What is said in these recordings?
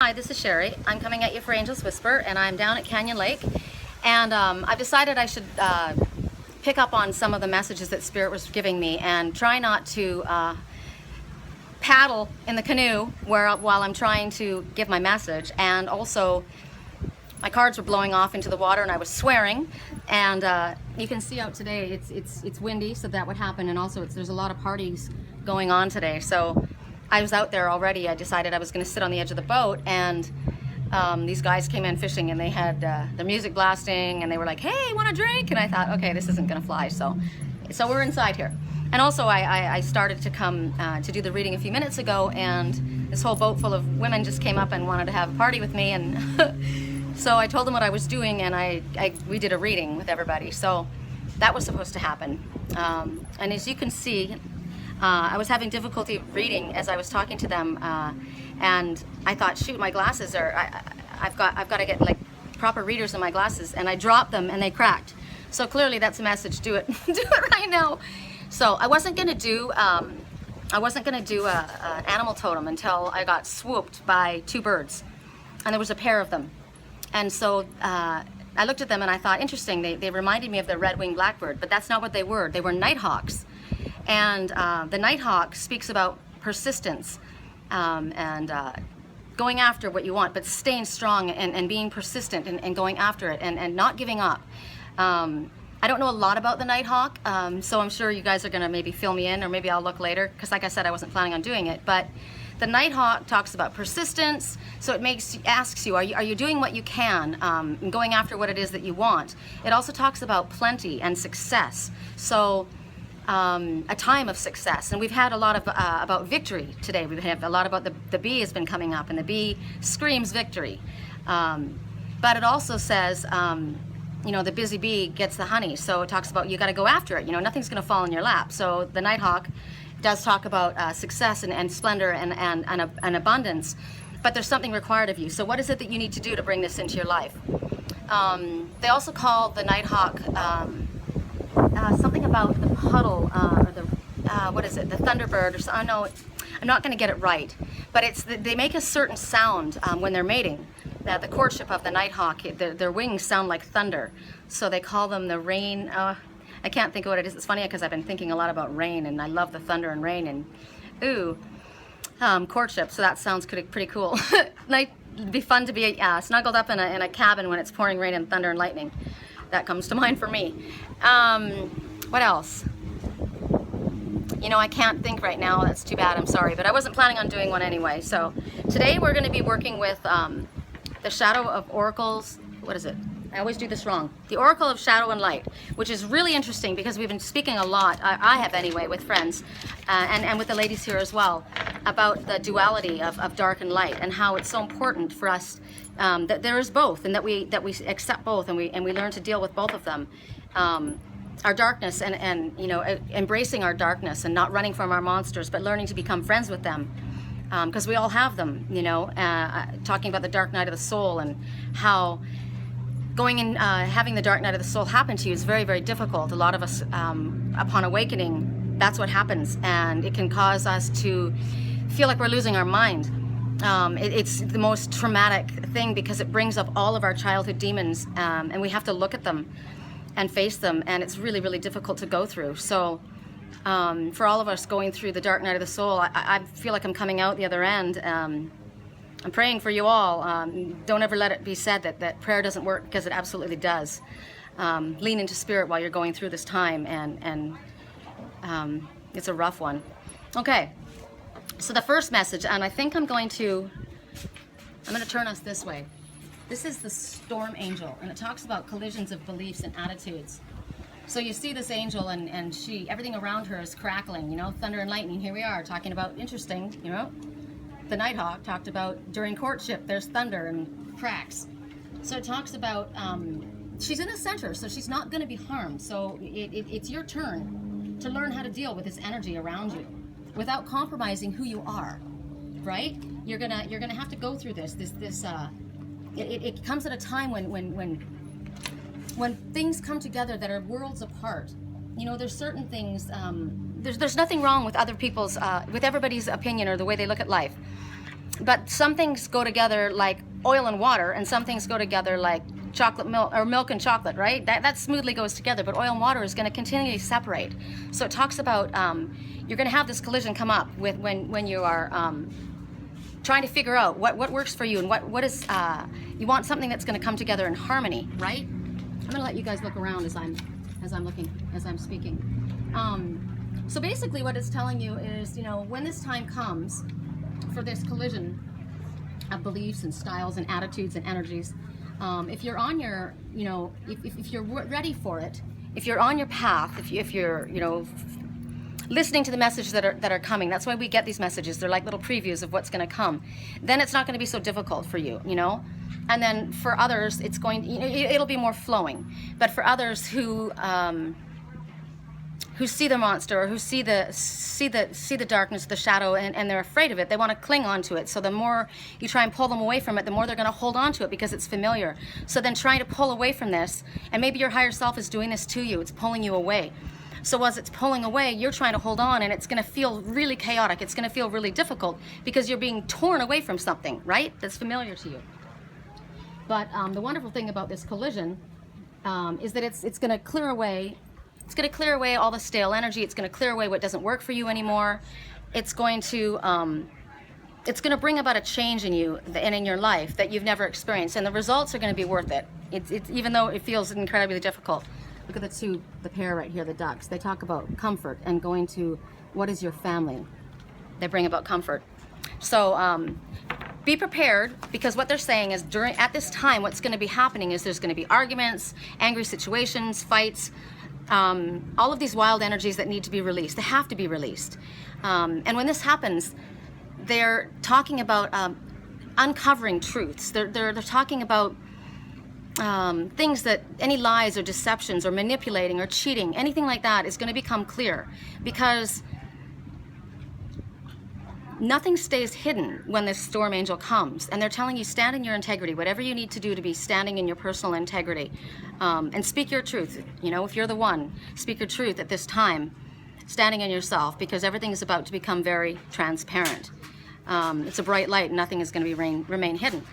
Hi, this is Sherry. I'm coming at you for Angel's Whisper, and I'm down at Canyon Lake. And I've decided I should pick up on some of the messages that Spirit was giving me and try not to paddle in the canoe while I'm trying to give my message. And also, my cards were blowing off into the water and I was swearing. And you can see out today, it's windy, so that would happen. And also, there's a lot of parties going on today. So I was out there already. I decided I was going to sit on the edge of the boat, and these guys came in fishing, and they had the music blasting, and they were like, "Hey, want a drink?" And I thought, okay, this isn't going to fly. So we're inside here. And also, I started to come to do the reading a few minutes ago, and this whole boat full of women just came up and wanted to have a party with me, and so I told them what I was doing, and we did a reading with everybody. So that was supposed to happen. And as you can see, I was having difficulty reading as I was talking to them, and I thought, shoot, my glasses are, I've got to get like proper readers in my glasses, and I dropped them and they cracked. So clearly that's a message. Do it, do it right now. So I wasn't gonna do an animal totem until I got swooped by two birds, and there was a pair of them. And so I looked at them and I thought, interesting. They reminded me of the red-winged blackbird, but that's not what they were. They were nighthawks. And the nighthawk speaks about persistence and going after what you want, but staying strong and being persistent and going after it and not giving up. I don't know a lot about the nighthawk, so I'm sure you guys are going to maybe fill me in, or maybe I'll look later, because like I said, I wasn't planning on doing it. But the nighthawk talks about persistence, so it asks you, are you doing what you can and going after what it is that you want? It also talks about plenty and success. So a time of success, and we've had a lot of about victory today. We have a lot about the bee has been coming up, and the bee screams victory. But it also says, you know, the busy bee gets the honey. So it talks about you got to go after it. You know, nothing's going to fall in your lap. So the nighthawk does talk about success and splendor and abundance, but there's something required of you. So what is it that you need to do to bring this into your life? They also call the nighthawk something about the puddle, or the what is it? The thunderbird, or something. No, I'm not going to get it right. But they make a certain sound when they're mating. The courtship of the nighthawk, their wings sound like thunder, so they call them the rain. I can't think of what it is. It's funny because I've been thinking a lot about rain, and I love the thunder and rain, and courtship. So that sounds pretty cool. It'd be fun to be snuggled up in a cabin when it's pouring rain and thunder and lightning. That comes to mind for me. What else? You know, I can't think right now. That's too bad. I'm sorry, but I wasn't planning on doing one anyway. So today we're going to be working with the Shadow of Oracles. What is it? I always do this wrong. The Oracle of Shadow and Light, which is really interesting because we've been speaking a lot, I have anyway, with friends and with the ladies here as well, about the duality of dark and light, and how it's so important for us that there is both, and that we accept both, and we learn to deal with both of them. Our darkness and you know, embracing our darkness and not running from our monsters, but learning to become friends with them. Because we all have them, you know, talking about the dark night of the soul, and how going and having the dark night of the soul happen to you is very, very difficult. A lot of us, upon awakening, that's what happens, and it can cause us to feel like we're losing our mind. It's the most traumatic thing because it brings up all of our childhood demons, and we have to look at them and face them, and it's really, really difficult to go through. So for all of us going through the dark night of the soul, I feel like I'm coming out the other end. I'm praying for you all. Don't ever let it be said that prayer doesn't work, because it absolutely does. Lean into Spirit while you're going through this time, and it's a rough one. Okay, so the first message, and I think I'm going to turn us this way. This is the Storm Angel, and it talks about collisions of beliefs and attitudes. So you see this angel, and everything around her is crackling, you know, thunder and lightning. Here we are talking about, interesting, you know, the nighthawk talked about during courtship, there's thunder and cracks. So it talks about, she's in the center, so she's not going to be harmed. So it's your turn to learn how to deal with this energy around you without compromising who you are, right? You're gonna have to go through this. It comes at a time when things come together that are worlds apart. You know, there's certain things, there's nothing wrong with other people's, with everybody's opinion or the way they look at life. But some things go together like oil and water, and some things go together like chocolate milk, or milk and chocolate, right? That smoothly goes together, but oil and water is going to continually separate. So it talks about you're going to have this collision come up with when you are trying to figure out what works for you and what is you want something that's going to come together in harmony, right? I'm going to let you guys look around as I'm speaking. So basically, what it's telling you is, when this time comes for this collision of beliefs and styles and attitudes and energies, if you're on your, if you're ready for it, if you're on your path, if you're, listening to the messages that are coming, that's why we get these messages. They're like little previews of what's going to come. Then it's not going to be so difficult for you, And then for others, it's it'll be more flowing. But for others who see the monster, or who see the darkness, the shadow, and they're afraid of it, they want to cling on to it. So the more you try and pull them away from it, the more they're going to hold on to it because it's familiar. So then trying to pull away from this, and maybe your higher self is doing this to you, it's pulling you away. So as it's pulling away, you're trying to hold on, and it's going to feel really chaotic. It's going to feel really difficult because you're being torn away from something, right? That's familiar to you. But the wonderful thing about this collision is that it's going to clear away. It's going to clear away all the stale energy. It's going to clear away what doesn't work for you anymore. It's going to bring about a change in you and in your life that you've never experienced, and the results are going to be worth it. It's even though it feels incredibly difficult. Look at the pair right here, the ducks. They talk about comfort and going to what is your family. They bring about comfort. So be prepared, because what they're saying is at this time, what's going to be happening is there's going to be arguments, angry situations, fights, all of these wild energies that need to be released. They have to be released. And when this happens, they're talking about uncovering truths. They're talking about things that any lies or deceptions or manipulating or cheating, anything like that is going to become clear, because nothing stays hidden when this storm angel comes. And they're telling you, stand in your integrity, whatever you need to do to be standing in your personal integrity, and speak your truth. If you're the one, speak your truth at this time, standing in yourself, because everything is about to become very transparent. It's a bright light, and nothing is going to remain hidden.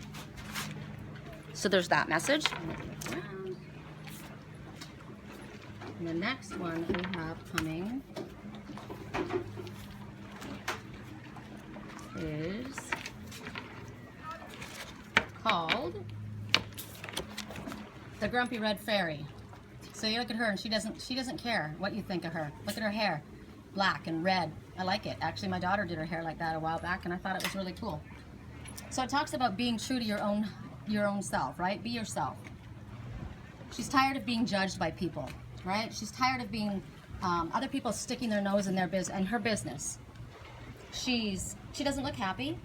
So there's that message. And the next one we have coming is called the Grumpy Red Fairy. So you look at her, and she doesn't care what you think of her. Look at her hair, black and red. I like it. Actually, my daughter did her hair like that a while back, and I thought it was really cool. So it talks about being true to your own self, right? Be yourself. She's tired of being judged by people, right? She's tired of being other people sticking their nose in her business. She doesn't look happy.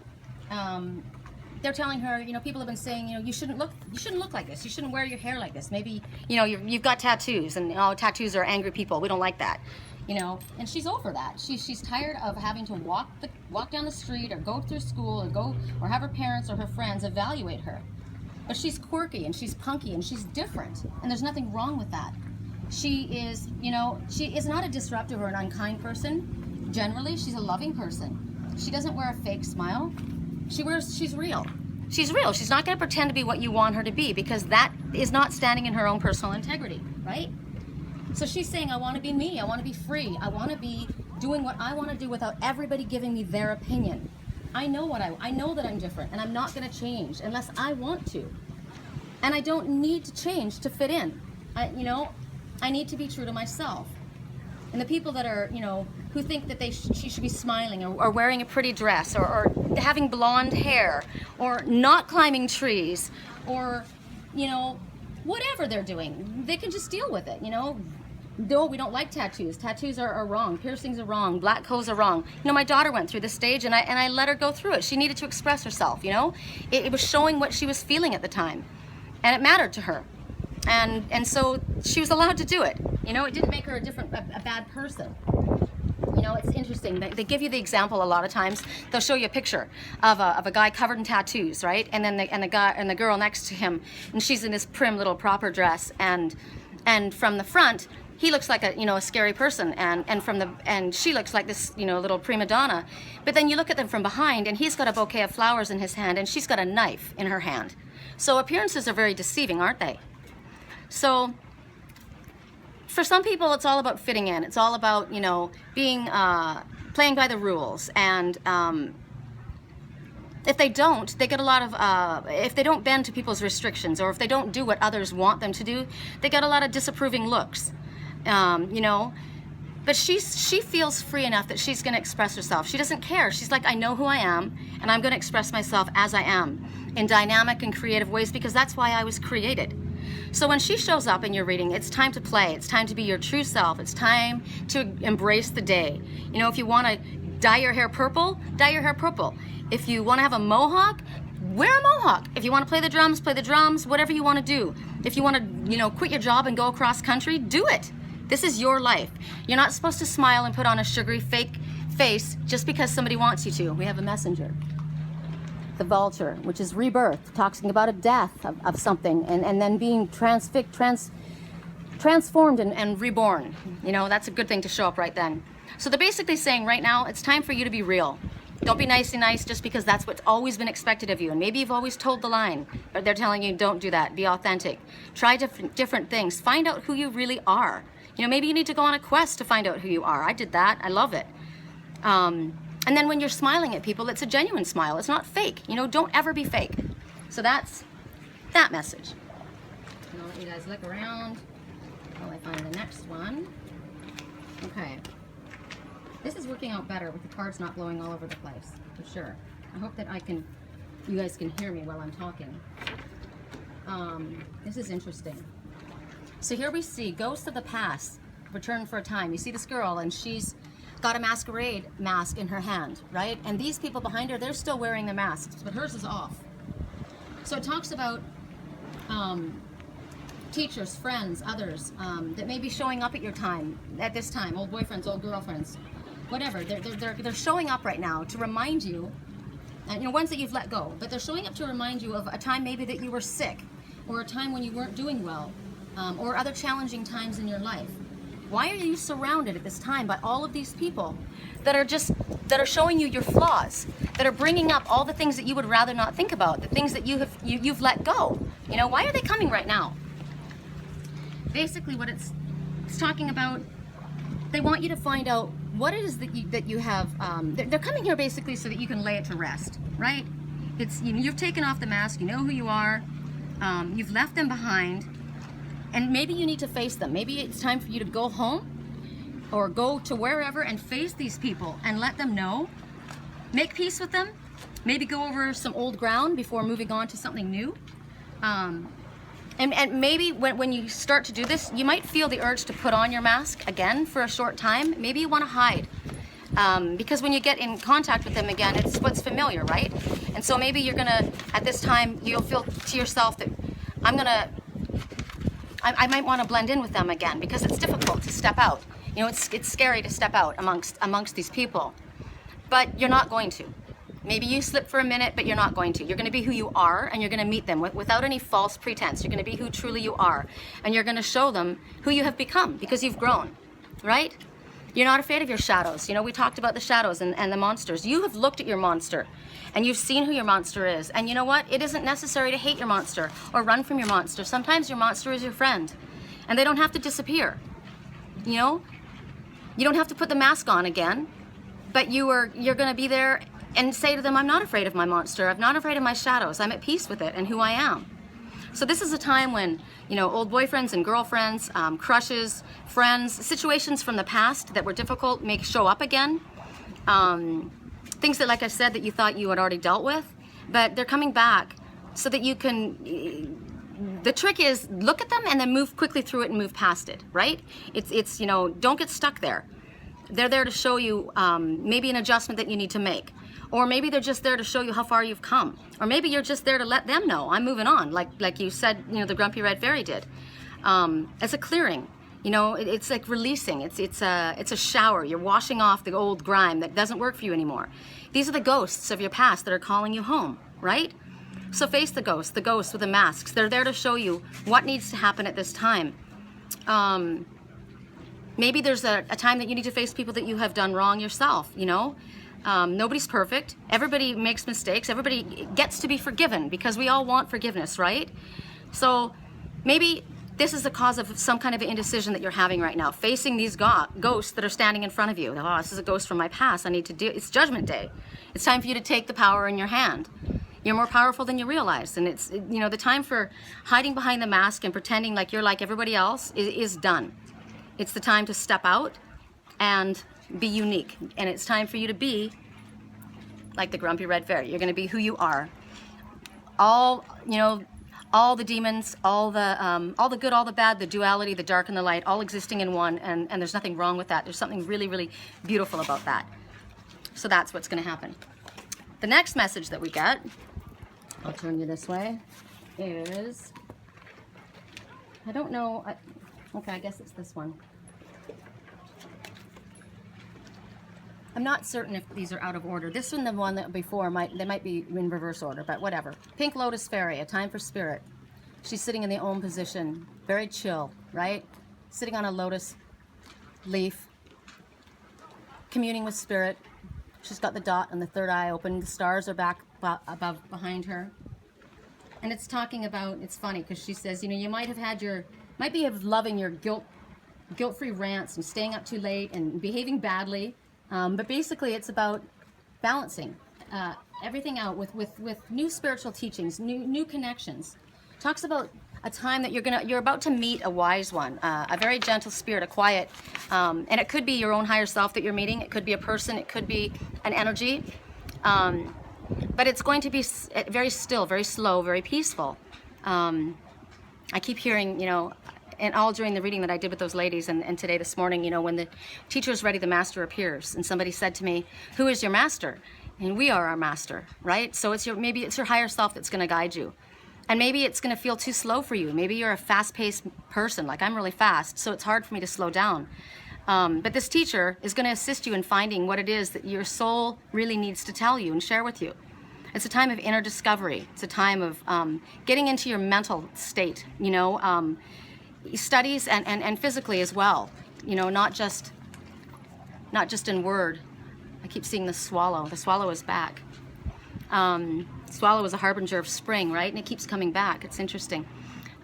They're telling her, people have been saying, you shouldn't look like this. You shouldn't wear your hair like this. Maybe, you've got tattoos, and tattoos are angry people. We don't like that. And she's over that. She's tired of having to walk down the street, or go through school, or have her parents or her friends evaluate her. But she's quirky, and she's punky, and she's different, and there's nothing wrong with that. She is not a disruptive or an unkind person. Generally, she's a loving person. She doesn't wear a fake smile. She's real. She's real. She's not going to pretend to be what you want her to be, because that is not standing in her own personal integrity, right? So she's saying, I want to be me. I want to be free. I want to be doing what I want to do without everybody giving me their opinion. I know that I'm different, and I'm not going to change unless I want to. And I don't need to change to fit in. I need to be true to myself. And the people that are, who think that she should be smiling, or wearing a pretty dress, or having blonde hair, or not climbing trees, or, whatever they're doing, they can just deal with it, No, we don't like tattoos. Tattoos are wrong. Piercings are wrong. Black holes are wrong. My daughter went through this stage, and I let her go through it. She needed to express herself, It was showing what she was feeling at the time, and it mattered to her. And so she was allowed to do it. It didn't make her a bad person. It's interesting. They give you the example a lot of times. They'll show you a picture of a guy covered in tattoos, right? And then the girl next to him, and she's in this prim little proper dress, and from the front, he looks like a, you know, a scary person, and she looks like this, you know, little prima donna. But then you look at them from behind, and he's got a bouquet of flowers in his hand, and she's got a knife in her hand. So appearances are very deceiving, aren't they? So for some people, it's all about fitting in. It's all about, you know, being playing by the rules. And if they don't, they get a lot of, if they don't bend to people's restrictions, or if they don't do what others want them to do, they get a lot of disapproving looks, you know. But she feels free enough that she's going to express herself. She doesn't care. She's like, I know who I am, and I'm going to express myself as I am, in dynamic and creative ways, because that's why I was created. So when she shows up in your reading, it's time to play. It's time to be your true self. It's time to embrace the day. You know, if you want to dye your hair purple, dye your hair purple. If you want to have a mohawk, wear a mohawk. If you want to play the drums, whatever you want to do. If you want to, you know, quit your job and go across country, do it. This is your life. You're not supposed to smile and put on a sugary fake face just because somebody wants you to. We have a messenger. The vulture, which is rebirth, talking about a death of something, and then being transformed and reborn. You know, that's a good thing to show up right then. So they're basically saying right now, it's time for you to be real. Don't be nicey nice just because that's what's always been expected of you. And maybe you've always told the line, but they're telling you don't do that. Be authentic. Try different things. Find out who you really are. You know, maybe you need to go on a quest to find out who you are. I did that. I love it. And then when you're smiling at people, it's a genuine smile. It's not fake. You know, don't ever be fake. So that's that message. And I'll let you guys look around while I find the next one. Okay. This is working out better with the cards not blowing all over the place, for sure. I hope that you guys can hear me while I'm talking. This is interesting. So here we see ghosts of the past return for a time. You see this girl, and she's got a masquerade mask in her hand, right? And these people behind her, they're still wearing their masks, but hers is off. So it talks about teachers, friends, others that may be showing up at this time, old boyfriends, old girlfriends, whatever. They're showing up right now to remind you, and you know, ones that you've let go, but they're showing up to remind you of a time maybe that you were sick, or a time when you weren't doing well, or other challenging times in your life. Why are you surrounded at this time by all of these people that are showing you your flaws, that are bringing up all the things that you would rather not think about, the things that you've let go? You know, why are they coming right now? Basically, what it's talking about, they want you to find out what it is that you have. They're coming here basically so that you can lay it to rest, right? It's, you know, you've taken off the mask, you know who you are, you've left them behind. And maybe you need to face them. Maybe it's time for you to go home or go to wherever and face these people and let them know. Make peace with them. Maybe go over some old ground before moving on to something new. And maybe when you start to do this, you might feel the urge to put on your mask again for a short time. Maybe you want to hide. Because when you get in contact with them again, it's what's familiar, right? And so maybe you're gonna, at this time, you'll feel to yourself that I might want to blend in with them again, because it's difficult to step out. You know, it's scary to step out amongst these people. But you're not going to. Maybe you slip for a minute, but you're not going to. You're going to be who you are, and you're going to meet them without any false pretense. You're going to be who truly you are, and you're going to show them who you have become, because you've grown, right? You're not afraid of your shadows. You know, we talked about the shadows and the monsters. You have looked at your monster, and you've seen who your monster is. And you know what? It isn't necessary to hate your monster or run from your monster. Sometimes your monster is your friend, and they don't have to disappear. You know, you don't have to put the mask on again, but you're going to be there and say to them, I'm not afraid of my monster. I'm not afraid of my shadows. I'm at peace with it and who I am. So this is a time when, you know, old boyfriends and girlfriends, crushes, friends, situations from the past that were difficult may show up again. Things that, like I said, that you thought you had already dealt with, but they're coming back so that you can, the trick is look at them and then move quickly through it and move past it, right? It's you know, don't get stuck there. They're there to show you maybe an adjustment that you need to make. Or maybe they're just there to show you how far you've come. Or maybe you're just there to let them know, I'm moving on, like you said, you know, the Grumpy Red Fairy did. It's a clearing. You know, it's like releasing. It's a shower. You're washing off the old grime that doesn't work for you anymore. These are the ghosts of your past that are calling you home, right? So face the ghosts with the masks. They're there to show you what needs to happen at this time. Maybe there's a time that you need to face people that you have done wrong yourself, you know. Nobody's perfect. Everybody makes mistakes. Everybody gets to be forgiven because we all want forgiveness, right? So maybe this is the cause of some kind of indecision that you're having right now, facing these ghosts that are standing in front of you. Oh, this is a ghost from my past. I need to do. It's Judgment Day. It's time for you to take the power in your hand. You're more powerful than you realize, and it's, you know, the time for hiding behind the mask and pretending like you're like everybody else is done. It's the time to step out and be unique, and it's time for you to be like the grumpy red fairy. You're going to be who you are. All, you know, all the demons, all the good, all the bad, the duality, the dark and the light, all existing in one, and there's nothing wrong with that. There's something really, really beautiful about that. So that's what's going to happen. The next message that we get, I'll turn you this way, is, I don't know, okay, I guess it's this one. I'm not certain if these are out of order. This one, the one that before, they might be in reverse order, but whatever. Pink Lotus Fairy, a time for spirit. She's sitting in the Om position, very chill, right? Sitting on a lotus leaf, communing with spirit. She's got the dot and the third eye open. The stars are back above, behind her. And it's talking about, it's funny because she says, you know, you might have had might be loving your guilt-free rants and staying up too late and behaving badly. But basically, it's about balancing everything out with new spiritual teachings, new connections. Talks about a time that you're about to meet a wise one, a very gentle spirit, a quiet, and it could be your own higher self that you're meeting. It could be a person. It could be an energy, but it's going to be very still, very slow, very peaceful. I keep hearing, you know, and all during the reading that I did with those ladies, and today, this morning, you know, when the teacher is ready, the master appears. And somebody said to me, who is your master? And we are our master, right? So maybe it's your higher self that's going to guide you. And maybe it's going to feel too slow for you. Maybe you're a fast-paced person, like I'm really fast, so it's hard for me to slow down. But this teacher is going to assist you in finding what it is that your soul really needs to tell you and share with you. It's a time of inner discovery. It's a time of getting into your mental state, you know, studies and physically as well, you know, not just in word. I keep seeing the swallow. The swallow is back. Swallow is a harbinger of spring, right? And it keeps coming back. It's interesting.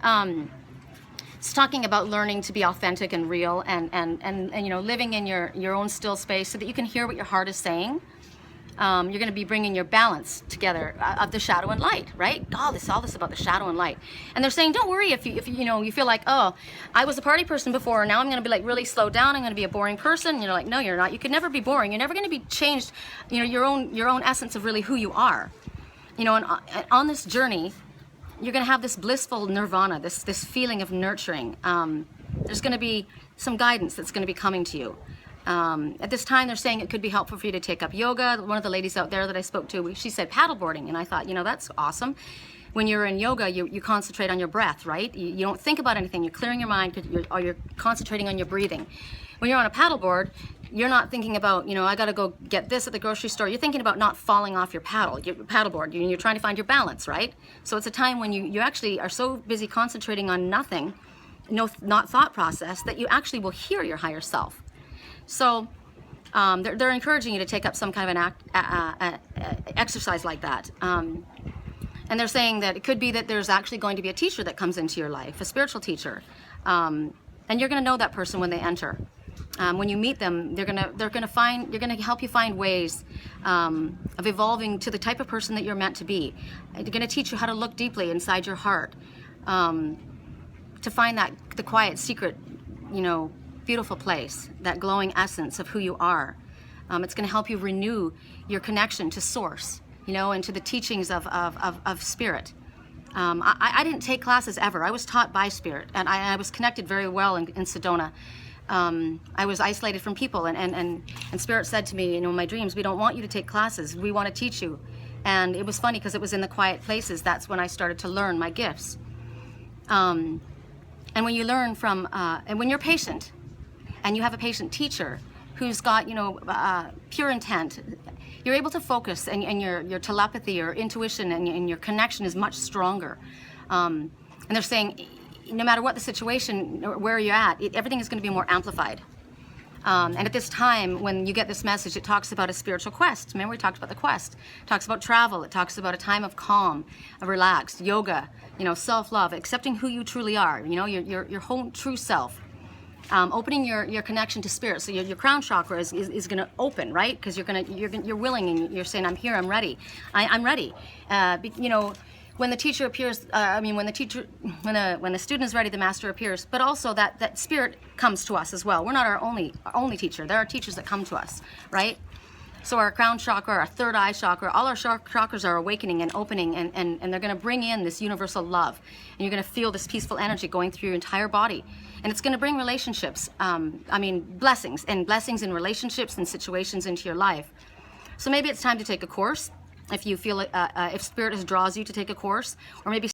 It's talking about learning to be authentic and real and you know, living in your own still space so that you can hear what your heart is saying. You're going to be bringing your balance together of the shadow and light, right? All this about the shadow and light. And they're saying, don't worry if you know, you feel like, oh, I was a party person before, and now I'm going to be like really slowed down. I'm going to be a boring person. You're like, no, you're not. You can never be boring. You're never going to be changed. You know, your own essence of really who you are. You know, and on this journey, you're going to have this blissful nirvana, this feeling of nurturing. There's going to be some guidance that's going to be coming to you. At this time, they're saying it could be helpful for you to take up yoga. One of the ladies out there that I spoke to, she said paddleboarding, and I thought, you know, that's awesome. When you're in yoga, you concentrate on your breath, right? You don't think about anything. You're clearing your mind because you're concentrating on your breathing. When you're on a paddleboard, you're not thinking about, you know, I got to go get this at the grocery store. You're thinking about not falling off your paddleboard. You're trying to find your balance, right? So it's a time when you actually are so busy concentrating on nothing, not thought process, that you actually will hear your higher self. So they're encouraging you to take up some kind of an exercise like that. And they're saying that it could be that there's actually going to be a teacher that comes into your life, a spiritual teacher. And you're going to know that person when they enter. When you meet them, they're going to help you find ways of evolving to the type of person that you're meant to be. They're going to teach you how to look deeply inside your heart, to find the quiet, secret, you know, beautiful place, that glowing essence of who you are. It's going to help you renew your connection to Source, you know, and to the teachings of Spirit. I didn't take classes ever. I was taught by Spirit, and I was connected very well in Sedona. I was isolated from people, and Spirit said to me, you know, in my dreams, we don't want you to take classes. We want to teach you. And it was funny because it was in the quiet places. That's when I started to learn my gifts. And when you learn from, and when you're patient, and you have a patient teacher who's got, you know, pure intent, you're able to focus, and your telepathy or intuition and your connection is much stronger. And they're saying, no matter what the situation or where you're at, everything is going to be more amplified. And at this time, when you get this message, it talks about a spiritual quest. Remember, we talked about the quest. It talks about travel. It talks about a time of calm, of relaxed, yoga, self-love, accepting who you truly are, your whole true self. Opening your connection to spirit. So your crown chakra is going to open, right? Because you're willing and you're saying, I'm here, I'm ready. I'm ready. When the teacher appears, when the student is ready, the master appears. But also that spirit comes to us as well. We're not our only teacher. There are teachers that come to us, right? So our crown chakra, our third eye chakra, all our chakras are awakening and opening, and they're going to bring in this universal love. And you're going to feel this peaceful energy going through your entire body. And it's going to bring relationships, blessings in relationships and situations into your life. So maybe it's time to take a course. If you feel if spirit draws you to take a course, or maybe